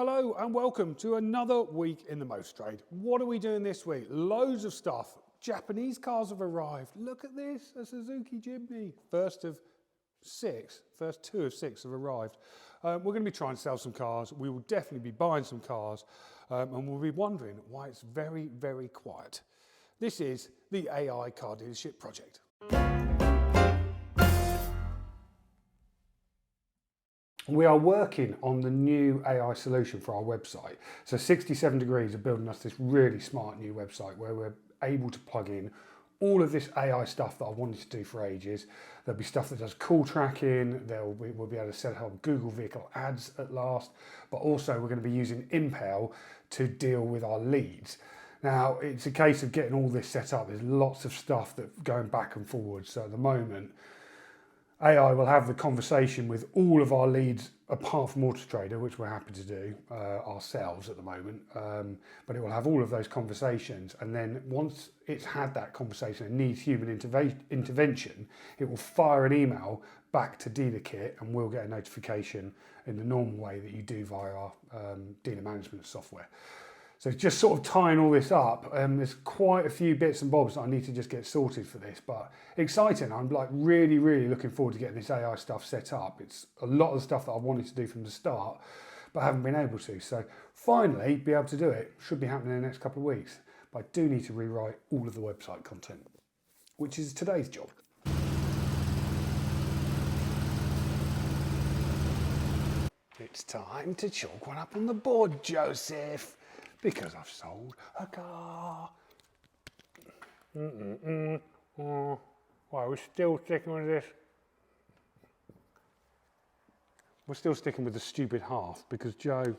Hello and welcome to another week in the motor trade. What are we doing this week? Loads of stuff. Japanese cars have arrived. Look at this, a Suzuki Jimny. First two of six have arrived. We're going to be trying to sell some cars. We will definitely be buying some cars and we'll be wondering why it's very, very quiet. This is the AI Car Dealership Project. We are working on the new AI solution for our website. So 67 Degrees are building us this really smart new website where we're able to plug in all of this AI stuff that I wanted to do for ages. There'll be stuff that does call tracking, we'll be able to set up Google Vehicle Ads at last, but also we're going to be using Impel to deal with our leads. Now, it's a case of getting all this set up. There's lots of stuff that's going back and forward. So at the moment, AI will have the conversation with all of our leads apart from Auto Trader, which we're happy to do ourselves at the moment. But it will have all of those conversations. And then once it's had that conversation and needs human intervention, it will fire an email back to DealerKit and we'll get a notification in the normal way that you do via our dealer management software. So just sort of tying all this up, there's quite a few bits and bobs that I need to just get sorted for this, but exciting. I'm like really, really looking forward to getting this AI stuff set up. It's a lot of the stuff that I wanted to do from the start, but I haven't been able to. So finally be able to do it. Should be happening in the next couple of weeks. But I do need to rewrite all of the website content, which is today's job. It's time to chalk one up on the board, Joseph. Because I've sold a car. Why, we're still sticking with this? We're still sticking with the stupid half because Joe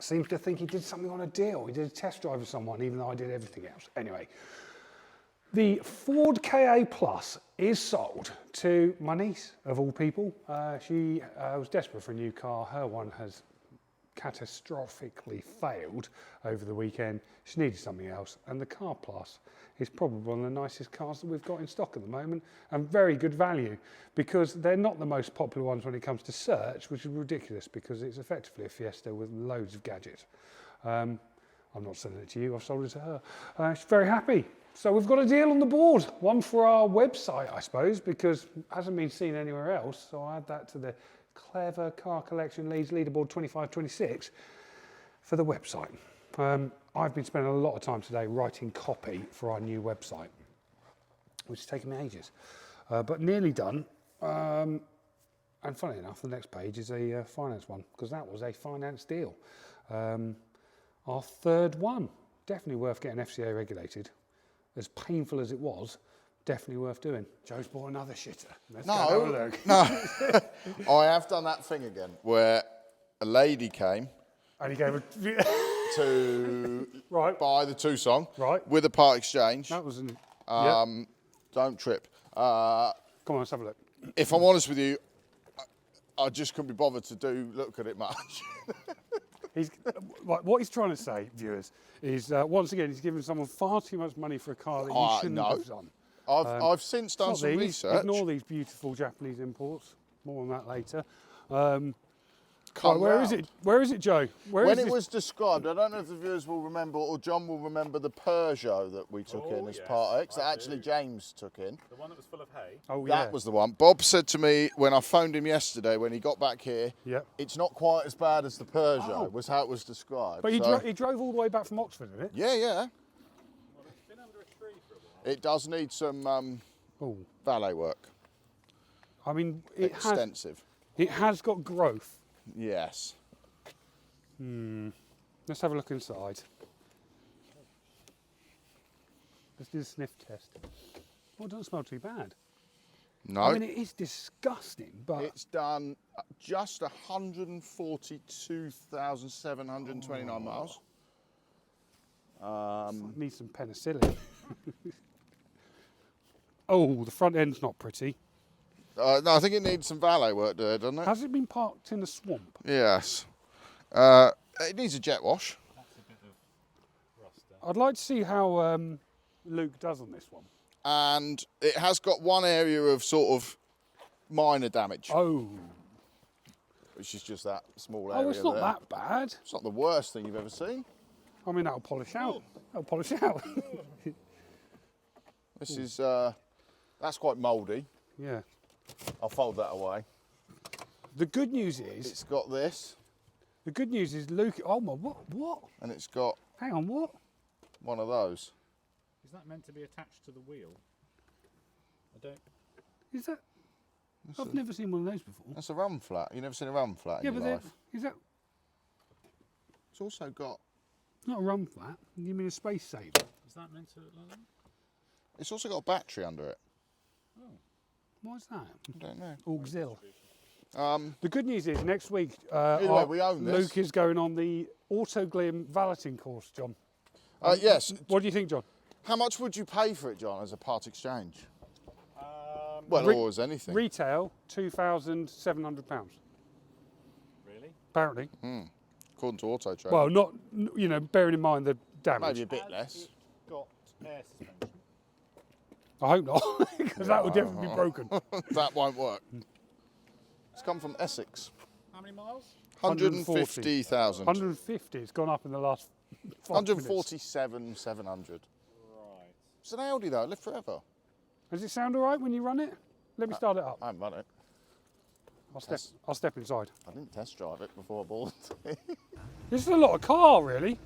seems to think he did something on a deal. He did a test drive with someone, even though I did everything else. Anyway, the Ford Ka Plus is sold to my niece, of all people. She was desperate for a new car. Her one has catastrophically failed over the weekend. She needed something else, and the Car Plus is probably one of the nicest cars that we've got in stock at the moment, and very good value because they're not the most popular ones when it comes to search, which is ridiculous because it's effectively a Fiesta with loads of gadgets. I'm not selling it to you, I've sold it to her. She's very happy. So we've got a deal on the board, one for our website, I suppose, because it hasn't been seen anywhere else. So I add that to the Clever Car Collection Leads Leaderboard 25-26 for the website. I've been spending a lot of time today writing copy for our new website, which has taken me ages, but nearly done. And funny enough, the next page is a finance one, because that was a finance deal. Our third one, definitely worth getting FCA regulated. As painful as it was, definitely worth doing. Joe's bought another shitter. Let's go have a look. No, I have done that thing again where a lady came and he gave her to buy the Tucson with a part exchange. That was an Don't trip. Come on, let's have a look. If I'm honest with you, I just couldn't be bothered to look at it much. What he's trying to say, viewers, is once again he's giving someone far too much money for a car that he shouldn't have done. I've since done some research. Ignore these beautiful Japanese imports. More on that later. Where is it, Joe? When it was described, I don't know if the viewers will remember, or John will remember the Peugeot that we took in as Part X, that actually James took in. The one that was full of hay? Oh, yeah. That was the one. Bob said to me when I phoned him yesterday, when he got back here, it's not quite as bad as the Peugeot, was how it was described. But he drove all the way back from Oxford, didn't it? Yeah, yeah. Well, it's been under a tree for a while. It does need some valet work. I mean, extensive. It has got growth. Yes. Let's have a look inside. Let's do the sniff test. Well, it doesn't smell too bad. No. I mean, it is disgusting, but... It's done just 142,729 miles. Needs some penicillin. Oh, the front end's not pretty. No, I think it needs some valet work there, doesn't it? Has it been parked in a swamp? Yes. It needs a jet wash. That's a bit of rust there. I'd like to see how Luke does on this one. And it has got one area of sort of minor damage. Oh. which is just that small area Oh, it's not there. that bad. It's not the worst thing you've ever seen. I mean, that'll polish out. That'll polish out. This is, that's quite mouldy. Yeah. I'll fold that away. The good news is, It's got this, Luke. Oh my, what? and it's got Hang on, what? one of those. Is that meant to be attached to the wheel? I don't. Is that? I've never seen one of those before. That's a run flat. You've never seen a run flat Yeah, in but your life. is that It's also got, not a run flat? You mean a space saver? Is that meant to look like that? it's also got a battery under it. What's that? I don't know. Auxil. Um, The good news is next week, Either way, we own this. Luke is going on the Autoglim valeting course, John. yes. What do you think, John? How much would you pay for it, John, as a part exchange? Well, Well, or as anything. Retail, £2,700. really? Apparently. According to Auto Trade. Well, not, bearing in mind the damage. maybe a bit less. It got air suspension. I hope not, because that would definitely be broken. That won't work. It's come from Essex. How many miles? 150,000. 150, it's gone up in the last 5 minutes. 147,700. Right. It's an Audi though, it lived forever. Does it sound all right when you run it? Let me start it up. I haven't run it. I'll step inside. I didn't test drive it before I bought it. This is a lot of car, really.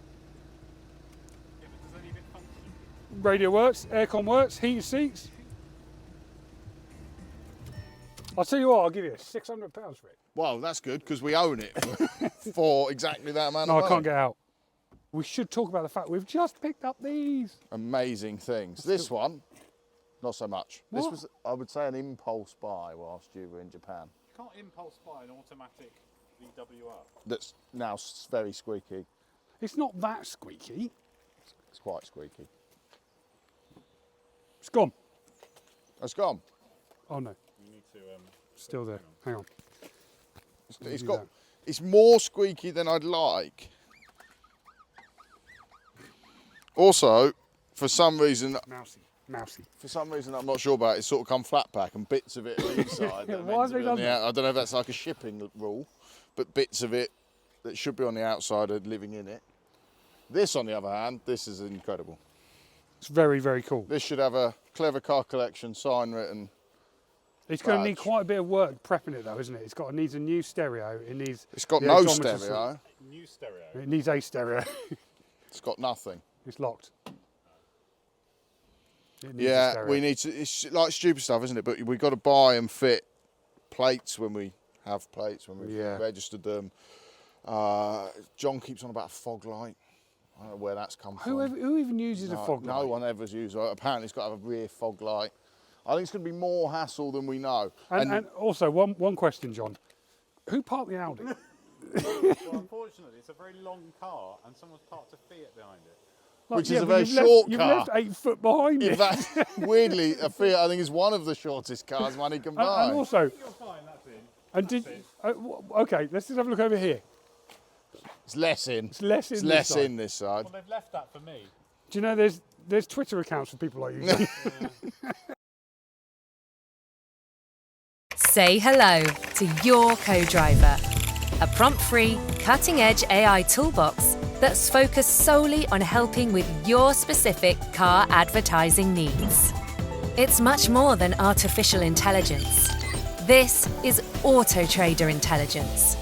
Yeah, but does any of it function? Radio works, aircon works, heated seats. I'll tell you what, I'll give you £600 for it. Well, that's good because we own it for exactly that amount No, of I money. can't get out. We should talk about the fact we've just picked up these. Amazing things. This one, not so much. This What? was, I would say, an impulse buy whilst you were in Japan. You can't impulse buy an automatic VWR. That's now very squeaky. It's not that squeaky. It's quite squeaky. It's gone. It's gone. Oh no, You need to. still there. Hang on. It's do got. that. It's more squeaky than I'd like. Also, for some reason, Mousy. I'm not sure about it. It's sort of come flat pack and bits of it are inside. that are Why meant have to they be on done the that? I don't know if that's like a shipping rule, but bits of it that should be on the outside are living in it. This, on the other hand, this is incredible. It's very, very cool. This should have a Clever Car Collection sign written. It's going to need badge. quite a bit of work prepping it though, isn't it? It needs a new stereo. It needs. It's got the no odometer stereo. New stereo. It needs a stereo. It's got nothing. It's locked. It needs a Yeah, stereo. we need to. It's like stupid stuff, isn't it? But we've got to buy and fit plates when we have plates, when we've Yeah. registered them. John keeps on about a fog light. I don't know where that's come from. Who even uses a fog light? No one ever's used it. Apparently, it's got to have a rear fog light. I think it's going to be more hassle than we know. And also, one question, John. Who parked the Audi? Well, unfortunately, it's a very long car, and someone's parked a Fiat behind it. Which is yeah, a but very you've left- short You've car. left 8 foot behind In it. fact, weirdly, a Fiat I think is one of the shortest cars money can buy. And also, You're fine. That's in. and did okay? Let's just have a look over here. It's less in. It's less in. It's this less side. in this side. Well, they've left that for me. Do you know there's Twitter accounts for people like you? John? Say hello to your co-driver, a prompt-free, cutting-edge AI toolbox that's focused solely on helping with your specific car advertising needs. It's much more than artificial intelligence. This is Auto Trader intelligence.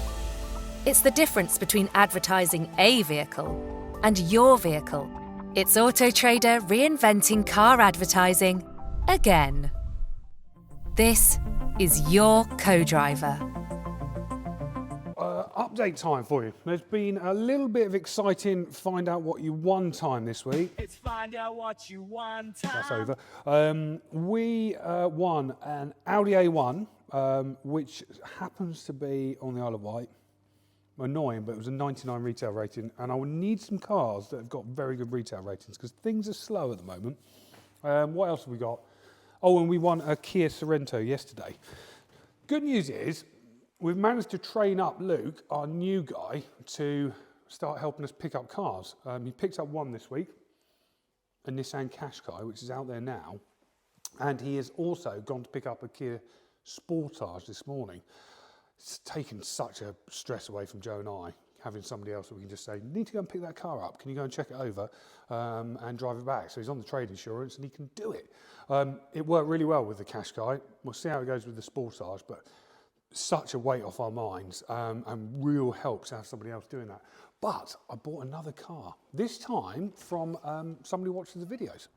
It's the difference between advertising a vehicle and your vehicle. It's Auto Trader reinventing car advertising again. This is your co-driver. Update time for you. There's been a little bit of exciting find out what you won time this week. It's find out what you want time. That's over. We won an Audi A1, which happens to be on the Isle of Wight. Annoying, but it was a 99 retail rating, and I would need some cars that have got very good retail ratings because things are slow at the moment. What else have we got? Oh, and we won a Kia Sorento yesterday. Good news is we've managed to train up Luke, our new guy, to start helping us pick up cars. He picked up one this week, a Nissan Qashqai, which is out there now, and he has also gone to pick up a Kia Sportage this morning. it's taken such a stress away from Joe and I, having somebody else that we can just say, you need to go and pick that car up. Can you go and check it over and drive it back? So he's on the trade insurance and he can do it. It worked really well with the Qashqai. We'll see how it goes with the Sportage, but such a weight off our minds and real help to have somebody else doing that. But I bought another car, this time from somebody who watches the videos.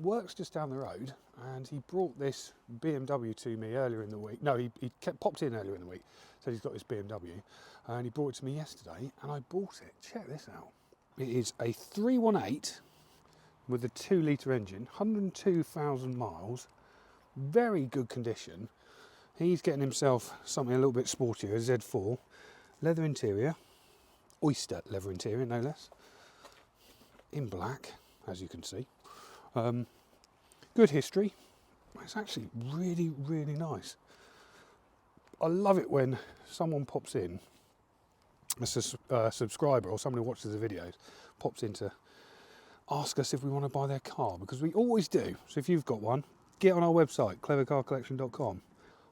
Works just down the road, and he brought this BMW to me earlier in the week. No, he popped in earlier in the week, said he's got this BMW, and he brought it to me yesterday, and I bought it. Check this out. It is a 318 with a 2-litre engine, 102,000 miles, very good condition. He's getting himself something a little bit sportier, a Z4, leather interior, oyster leather interior, no less, in black, as you can see. Good history. It's actually really, really nice. I love it when someone pops in, a subscriber or somebody who watches the videos, pops in to ask us if we want to buy their car, because we always do. So if you've got one, get on our website, clevercarcollection.com.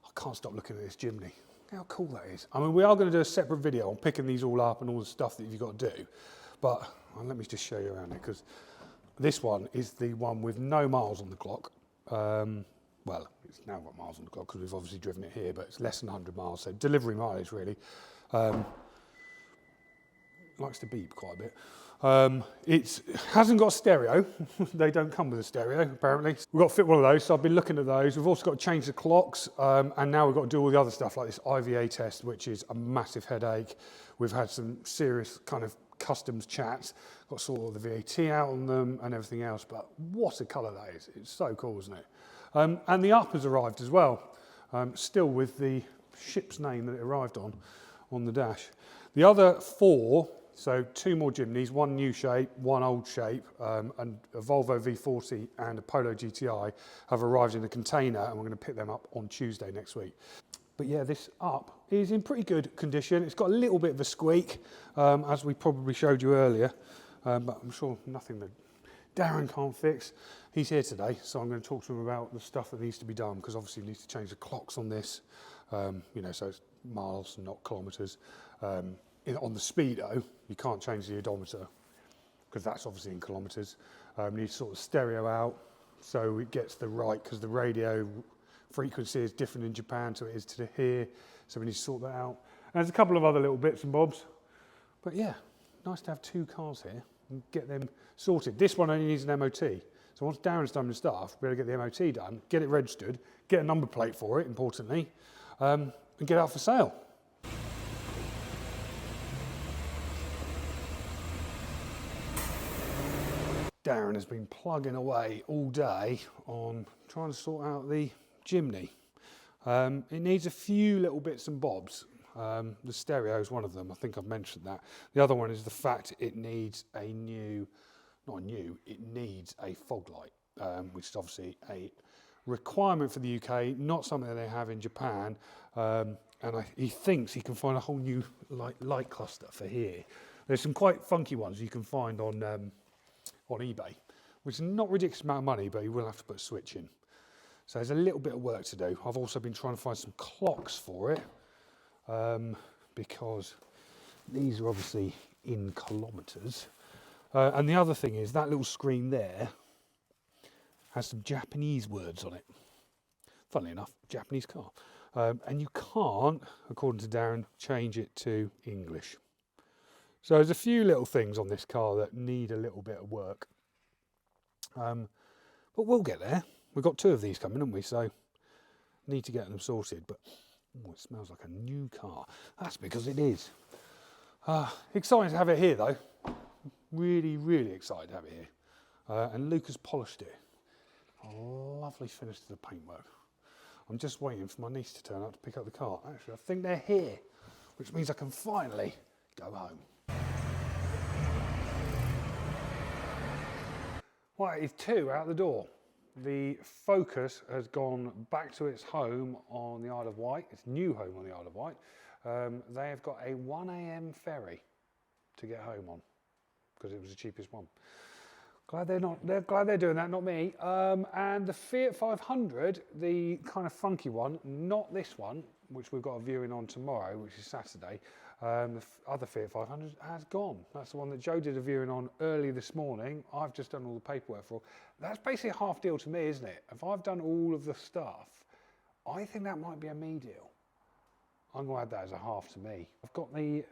I can't stop looking at this Jimny. Look how cool that is. I mean, we are going to do a separate video on picking these all up and all the stuff that you've got to do, but let me just show you around it, because this one is the one with no miles on the clock. Well, it's now got miles on the clock because we've obviously driven it here, but it's less than 100 miles, so delivery mileage really. Likes to beep quite a bit. It hasn't got stereo. They don't come with a stereo, apparently. We've got to fit one of those, so I've been looking at those. We've also got to change the clocks, and now we've got to do all the other stuff like this IVA test, which is a massive headache. We've had some serious kind of customs chats, got to sort all the VAT out on them and everything else, but what a colour that is. It's so cool, isn't it? And the up has arrived as well, still with the ship's name that it arrived on the dash. The other 4, so 2 more Jimneys, 1 new shape, 1 old shape, and a Volvo V40 and a Polo GTI have arrived in a container, and we're going to pick them up on Tuesday next week. But yeah, this up is in pretty good condition. It's got a little bit of a squeak, as we probably showed you earlier, but I'm sure nothing that Darren can't fix. He's here today, so I'm going to talk to him about the stuff that needs to be done, because obviously he needs to change the clocks on this, you know, so it's miles and not kilometres. On the Speedo, you can't change the odometer, because that's obviously in kilometres. You need to sort the stereo out so it gets the right, because the radio frequency is different in Japan to it is to here, so we need to sort that out. And there's a couple of other little bits and bobs, but yeah, nice to have 2 cars here and get them sorted. This one only needs an MOT, so once Darren's done his stuff, we're going to get the MOT done, get it registered, get a number plate for it, importantly, and get it out for sale. Darren has been plugging away all day on trying to sort out the Jimny. It needs a few little bits and bobs. The stereo is one of them, I think I've mentioned that. The other one is the fact it needs it needs a fog light, which is obviously a requirement for the UK, not something that they have in Japan. And he thinks he can find a whole new light cluster for here. There's some quite funky ones you can find on eBay, which is not a ridiculous amount of money, but you will have to put a switch in. So there's a little bit of work to do. I've also been trying to find some clocks for it, because these are obviously in kilometres. And the other thing is that little screen there has some Japanese words on it. Funnily enough, Japanese car. And you can't, according to Darren, change it to English. So there's a few little things on this car that need a little bit of work. But we'll get there. We've got 2 of these coming, haven't we? So need to get them sorted. But it smells like a new car. That's because it is. Exciting to have it here, though. Really, really excited to have it here. And Luke has polished it. A lovely finish to the paintwork. I'm just waiting for my niece to turn up to pick up the car. Actually, I think they're here, which means I can finally go home. Right, it's 2 out the door. The Focus has gone back to its home on the Isle of Wight, its new home on the Isle of Wight. They have got a 1 AM ferry to get home on, because it was the cheapest one. They're glad they're doing that, not me. And the Fiat 500, the kind of funky one, not this one, which we've got a viewing on tomorrow, which is Saturday, the other Fiat 500 has gone. That's the one that Joe did a viewing on early this morning. I've just done all the paperwork for. That's basically a half deal to me, isn't it? If I've done all of the stuff, I think that might be a me deal. I'm going to add that as a half to me. I've got the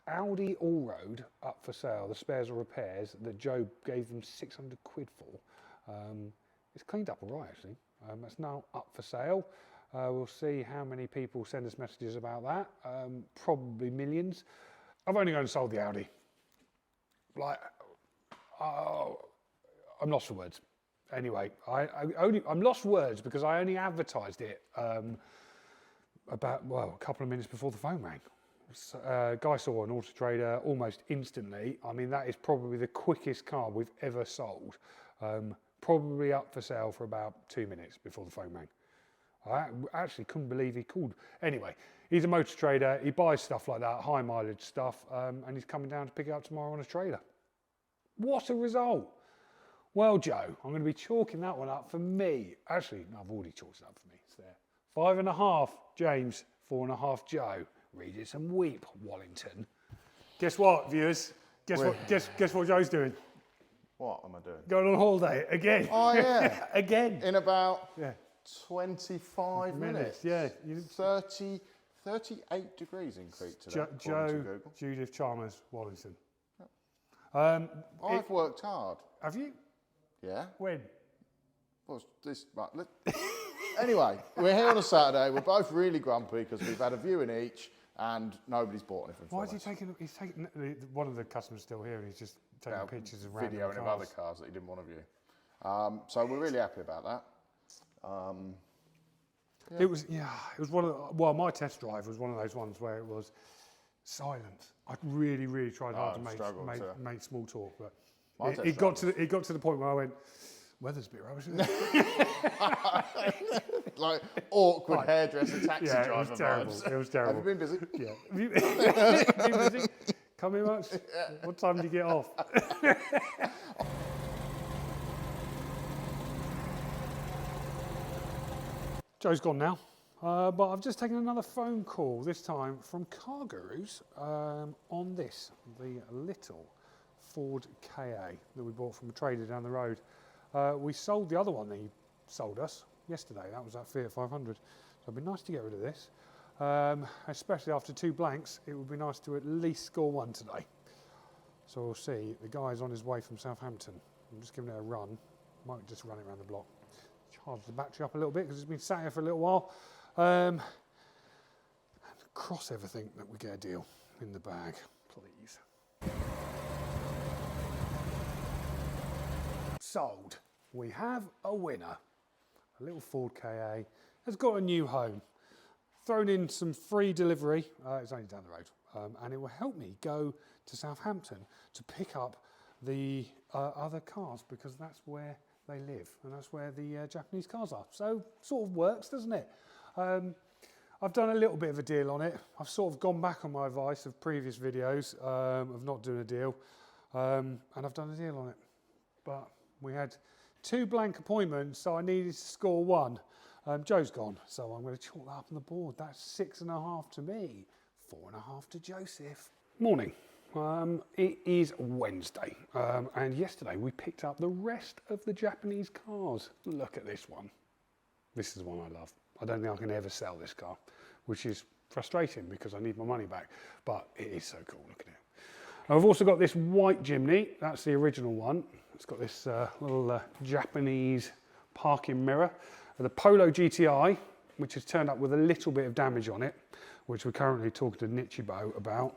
Audi Allroad up for sale, the spares or repairs that Joe gave them 600 quid for. It's cleaned up all right, actually. It's now up for sale. We'll see how many people send us messages about that. Probably millions. I've only gone and sold the Audi. Like, I'm lost for words. Anyway, I'm lost for words because I only advertised it about, well, a couple of minutes before the phone rang. Guy saw an Auto Trader almost instantly. I mean, that is probably the quickest car we've ever sold. Probably up for sale for about 2 minutes before the phone rang. I actually couldn't believe he called. Anyway, he's a motor trader. He buys stuff like that, high mileage stuff, and he's coming down to pick it up tomorrow on a trailer. What a result. Well, Joe, I'm going to be chalking that one up for me. Actually, no, I've already chalked it up for me. It's there. 5.5, James. 4.5, Joe. Read it and weep, Wallington. Guess what, viewers? Guess what Joe's doing? What am I doing? Going on holiday again. Oh, yeah. Again. In about 25 minutes. Yeah. 38 degrees in Crete today. Joe, Judith Chalmers, Wallington. I've worked hard. Have you? Yeah. When? Well, this, right, anyway, we're here on a Saturday. We're both really grumpy because we've had a viewing each and nobody's bought anything Why from is us. he's taking, one of the customers still here and he's just taking pictures of random videoing cars. of other cars that he didn't want to view. So we're really happy about that. It was one of the, well, my test drive was one of those ones where it was silent. I really, really tried hard to make small talk, but it got to the point where I went, weather's a bit rubbish, isn't it? Like awkward hairdresser taxi driver it was terrible. vibes. It was terrible. Have you been busy? Yeah. Have you been busy? Come here much? What time do you get off? Joe's gone now, but I've just taken another phone call, this time from Car Gurus, on this, the little Ford KA that we bought from a trader down the road. We sold the other one that he sold us yesterday. That was that Fiat 500. So it'd be nice to get rid of this, especially after 2 blanks. It would be nice to at least score 1 today. So we'll see. The guy's on his way from Southampton. I'm just giving it a run. Might just run it around the block. Charge the battery up a little bit because it's been sat here for a little while. And cross everything that we get a deal in the bag, please. Sold. We have a winner. A little Ford KA has got a new home. Thrown in some free delivery. It's only down the road. And it will help me go to Southampton to pick up the other cars because that's where they live and that's where the Japanese cars are. So sort of works, doesn't it? I've done a little bit of a deal on it. I've sort of gone back on my advice of previous videos of not doing a deal, and I've done a deal on it. But we had 2 blank appointments, so I needed to score 1. Joe's gone, so I'm going to chalk that up on the board. That's 6.5 to me, 4.5 to Joseph. Morning. It is Wednesday, and yesterday we picked up the rest of the Japanese cars. Look at this one. This is the one I love. I don't think I can ever sell this car, which is frustrating because I need my money back, but it is so cool. Look at it. I've also got this white Jimny. That's the original one. It's got this little Japanese parking mirror. The Polo GTI, which has turned up with a little bit of damage on it, which we're currently talking to Nichibo about.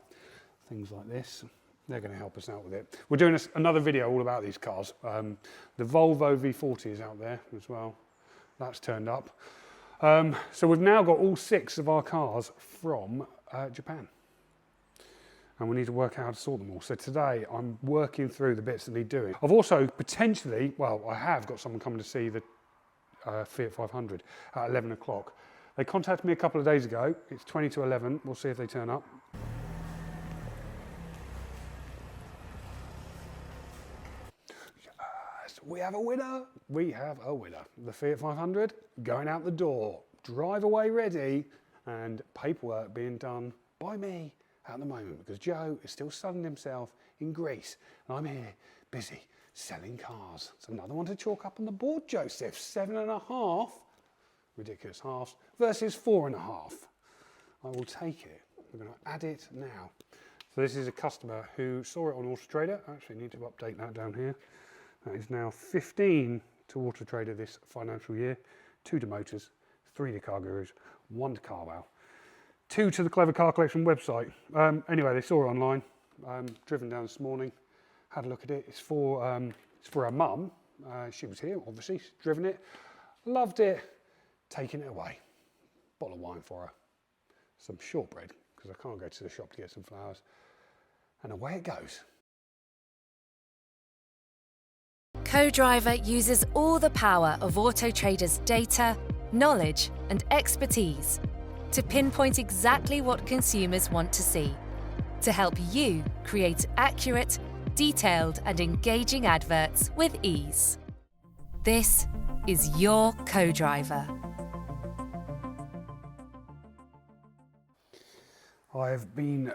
Things like this, they're going to help us out with it. We're doing another video all about these cars. The Volvo V40 is out there as well. That's turned up. So we've now got all 6 of our cars from Japan. And we need to work out how to sort them all. So today I'm working through the bits that need doing. I've also potentially, well, I have got someone coming to see the Fiat 500 at 11 o'clock. They contacted me a couple of days ago. It's 20 to 11. We'll see if they turn up. We have a winner. We have a winner. The Fiat 500 going out the door. Drive away ready. and paperwork being done by me at the moment because Joe is still sunning himself in Greece and I'm here busy selling cars. It's another one to chalk up on the board, Joseph. 7.5, ridiculous halves, versus 4.5. I will take it. I'm going to add it now. So this is a customer who saw it on Auto Trader. I actually need to update that down here. That is now 15 to Auto Trader this financial year, 2 to Motors, 3 to Car Gurus, 1 to Carwow, 2 to the Clever Car Collection website. Anyway, they saw it online, driven down this morning, had a look at it. It's for her mum. She was here, obviously, she's driven it, loved it, taking it away. Bottle of wine for her, some shortbread, because I can't go to the shop to get some flowers, and away it goes. Co-Driver uses all the power of Auto Trader's data, knowledge, and expertise to pinpoint exactly what consumers want to see, to help you create accurate, detailed, and engaging adverts with ease. This is your Co-Driver. I've been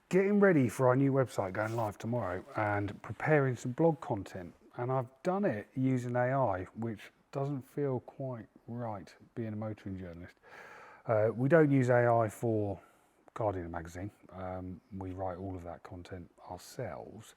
getting ready for our new website going live tomorrow and preparing some blog content. And I've done it using AI, which doesn't feel quite right being a motoring journalist. We don't use AI for Car Dealer magazine. We write all of that content ourselves.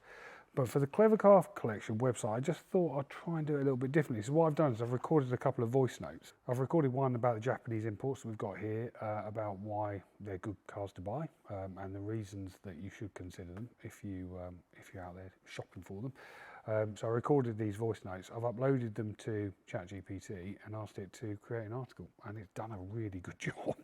But for the Clever Car Collection website, I just thought I'd try and do it a little bit differently. So what I've done is I've recorded a couple of voice notes. I've recorded one about the Japanese imports that we've got here, about why they're good cars to buy, and the reasons that you should consider them if you're out there shopping for them. So I recorded these voice notes. I've uploaded them to ChatGPT and asked it to create an article, and it's done a really good job.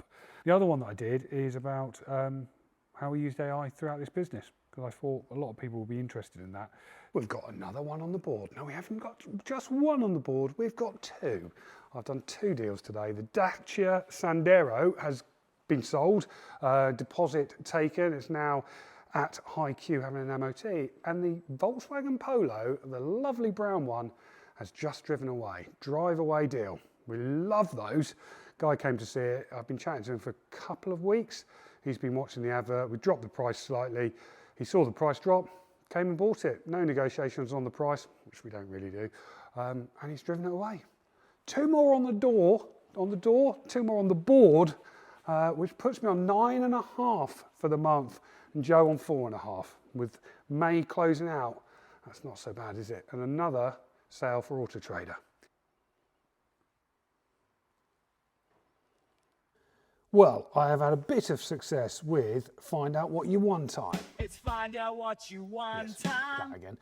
The other one that I did is about how we used AI throughout this business, because I thought a lot of people would be interested in that. We've got another one on the board. No, we haven't got just one on the board, we've got 2. I've done 2 deals today. The Dacia Sandero has been sold, deposit taken. It's now at High Q having an MOT, and the Volkswagen Polo, the lovely brown one, has just driven away. Drive away deal. We love those. Guy came to see it. I've been chatting to him for a couple of weeks. He's been watching the advert. We dropped the price slightly. He saw the price drop, came and bought it. No negotiations on the price, which we don't really do. And he's driven it away. 2 more on the door, 2 more on the board, which puts me on 9.5 for the month, and Joe on 4.5, with May closing out. That's not so bad, is it? And another sale for Auto Trader. Well, I have had a bit of success with Find Out What You Won time. It's find out what you want Yes, time. that again.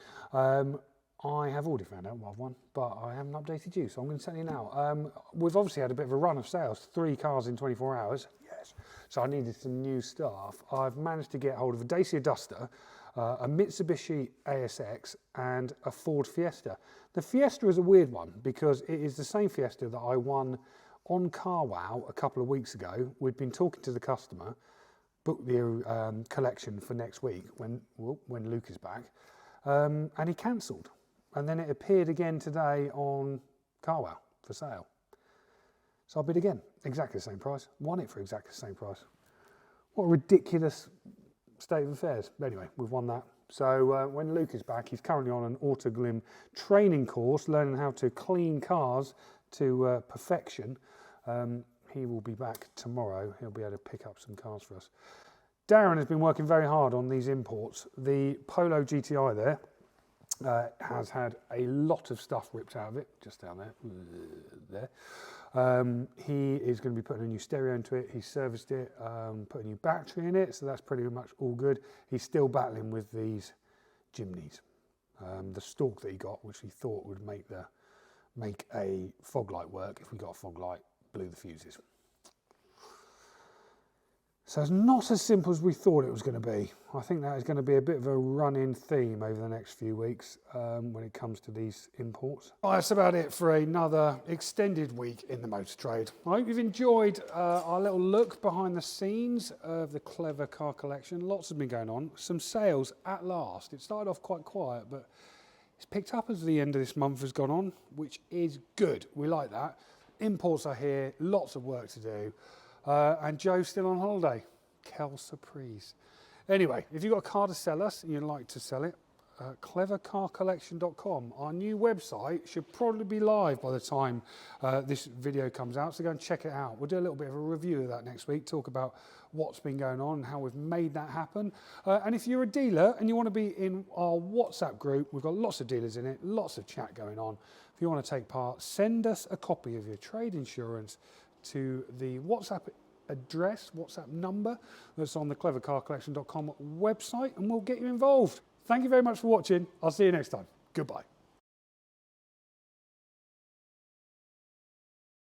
I have already found out what I've won, but I haven't updated you, so I'm going to tell you now. We've obviously had a bit of a run of sales, 3 cars in 24 hours. Yes. So I needed some new staff. I've managed to get hold of a Dacia Duster, a Mitsubishi ASX, and a Ford Fiesta. The Fiesta is a weird one because it is the same Fiesta that I won on Carwow a couple of weeks ago. We'd been talking to the customer, booked the collection for next week when Luke is back, and he cancelled. And then it appeared again today on Carwow for sale. So I bid again, exactly the same price, won it for exactly the same price. What a ridiculous state of affairs. But anyway, we've won that. So when Luke is back, he's currently on an Autoglim training course, learning how to clean cars to perfection. He will be back tomorrow. He'll be able to pick up some cars for us. Darren has been working very hard on these imports. The Polo GTI there has had a lot of stuff ripped out of it, just down there. He is going to be putting a new stereo into it. He's serviced it, put a new battery in it, so that's pretty much all good. He's still battling with these Jimneys. The stalk that he got, which he thought would make a fog light work. If we got a fog light, blew the fuses. So it's not as simple as we thought it was going to be. I think that is going to be a bit of a run-in theme over the next few weeks when it comes to these imports. Well, that's about it for another extended week in the motor trade. I hope you've enjoyed our little look behind the scenes of the Clever Car Collection. Lots have been going on. Some sales at last. It started off quite quiet, but it's picked up as the end of this month has gone on, which is good. We like that. Imports are here, lots of work to do. And Joe's still on holiday. Quelle surprise. Anyway, if you've got a car to sell us and you'd like to sell it, clevercarcollection.com. Our new website should probably be live by the time this video comes out, so go and check it out. We'll do a little bit of a review of that next week, talk about what's been going on and how we've made that happen. And if you're a dealer and you want to be in our WhatsApp group, we've got lots of dealers in it, lots of chat going on. If you want to take part, send us a copy of your trade insurance to the WhatsApp address, WhatsApp number that's on the clevercarcollection.com website, and we'll get you involved. Thank you very much for watching. I'll see you next time. Goodbye.